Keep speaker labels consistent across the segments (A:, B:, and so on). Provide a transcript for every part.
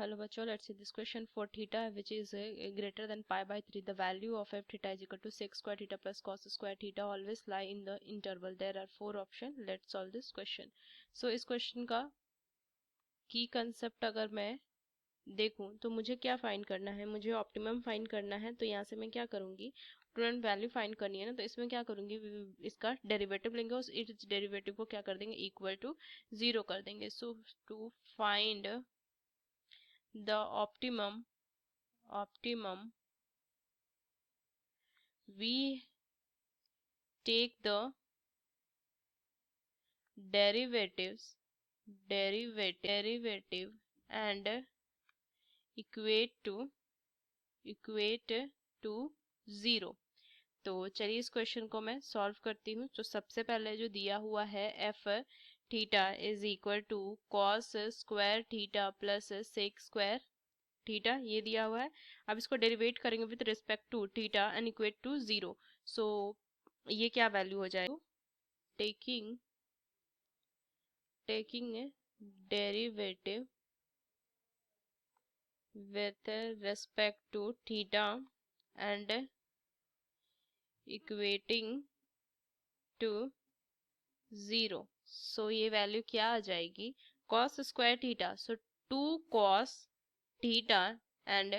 A: Hello bachcho, let's see this question. For theta which is greater than pi by 3, the value of f theta is equal to sec square theta plus cos square theta always lie in the interval. There are 4 options. Let's solve this question. So इस question का की concept अगर मैं देखूं तो मुझे क्या find करना है, मुझे ऑप्टिमम फाइंड करना है। तो यहाँ से मैं क्या करूंगी, टोटल वैल्यू फाइंड करनी है ना, तो इसमें क्या करूंगी, इसका डेरिवेटिव लेंगे और इस डेरिवेटिव को क्या कर देंगे, इक्वल टू 0 कर देंगे। So to find the optimum we take the derivative and equate to 0। तो चलिए इस क्वेश्चन को मैं सॉल्व करती हूँ। तो सबसे पहले जो दिया हुआ है F theta is equal to cos square theta plus sec square theta, ये दिया हुआ है। अब इसको डेरिवेट करेंगे with respect to theta and equate to 0। So ये क्या वैल्यू हो जाएगा, taking derivative with respect to theta and equating to 0। So ये वैल्यू क्या आ जाएगी, cos square theta, so 2 cos theta and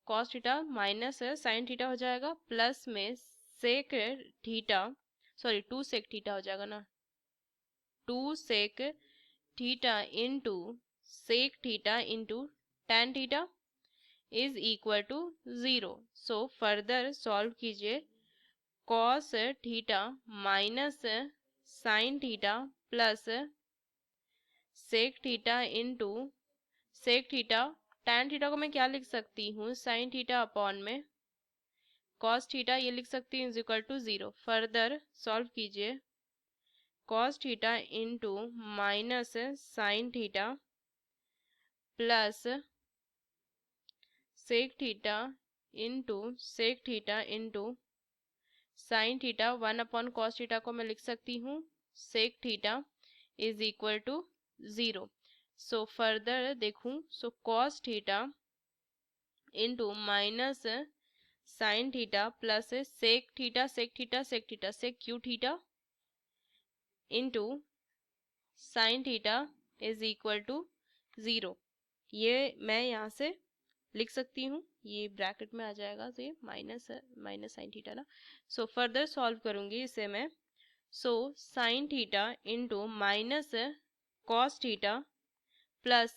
A: cos theta minus sine theta हो जाएगा, प्लस में sec theta, sorry 2 sec theta हो जाएगा ना, 2 sec theta into sec theta into tan theta is equal to 0। So further solve कीजिए, cos theta minus sine theta plus sec theta into sec theta, tan theta को मैं क्या लिख सकती हूँ, साइन थीटा अपॉन में cos थीटा, ये लिख सकती हूँ is equal to 0। Further solve कीजिए, cos theta into minus sine theta plus sec theta into sine theta, 1 upon cos theta को मैं लिख सकती हूँ sec theta is equal to 0। So further देखूं, so cos theta into minus sine theta plus sec theta sec Q theta into sine theta is equal to 0। ये मैं यहाँ से लिख सकती हूँ, ये ब्रैकेट में आ जाएगा, तो ये माइनस साइन थीटा ना। सो फर्दर सॉल्व करूंगी इसे मैं। So sine theta into minus cos theta plus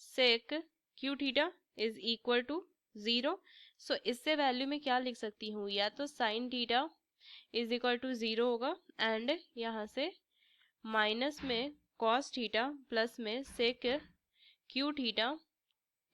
A: sec Q theta is equal to 0। So इससे वैल्यू में क्या लिख सकती हूँ, या तो sine theta is equal to 0 होगा एंड यहाँ से माइनस में कॉस थीटा प्लस में sec Q theta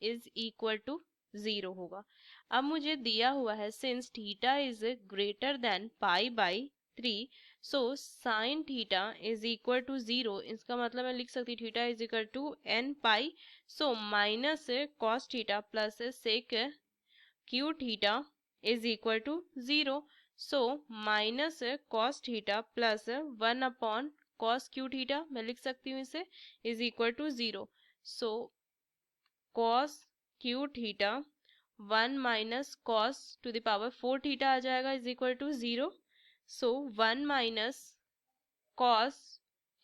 A: is equal to 0 होगा। अब मुझे दिया हुआ है since theta is greater than pi by 3, so sine theta is equal to 0, इसका मतलब मैं लिख सकती थीटा इज इक्वल टू n pi. So minus cos theta plus sec Q theta is equal to 0। So minus cos theta plus 1 upon cos cube theta, मैं लिख सकती हूँ इसे, is equal to 0। So cos cube theta 1 minus cos to the power 4 theta आ जाएगा is equal to 0। So 1 minus cos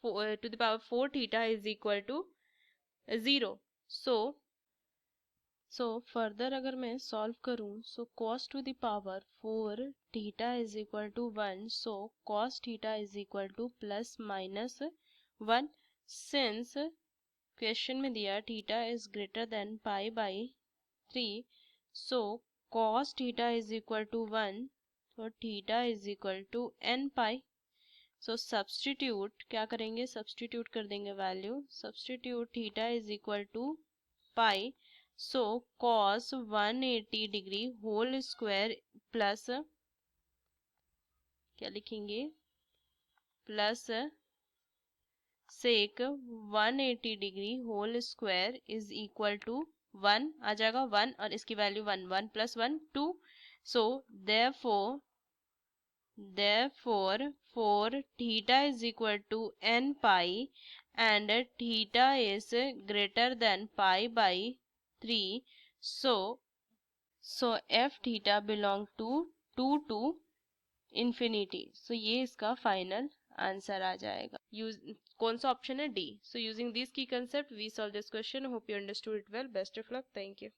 A: to the power 4 theta is equal to 0। So further अगर मैं solve करूं, so cos to the power 4 theta is equal to 1, so cos theta is equal to plus minus 1। Since question में दिया theta is greater than pi by 3, so cos theta is equal to 1, तो theta is equal to n pi. So substitute क्या करेंगे, substitute कर देंगे value, substitute theta is equal to pi, so cos 180 degree whole square plus क्या लिखेंगे, plus sec 180 degree whole square is equal to 1 आ जाएगा, 1 और इसकी value 1, 1 plus 1 2। So therefore for theta is equal to n pi and theta is greater than pi by 3, so f theta belong to 2 to infinity। सो ये इसका final answer आ जाएगा। Use कौन सा option है? D. So using this key concept we solve this question. Hope you understood it well. Best of luck. Thank you.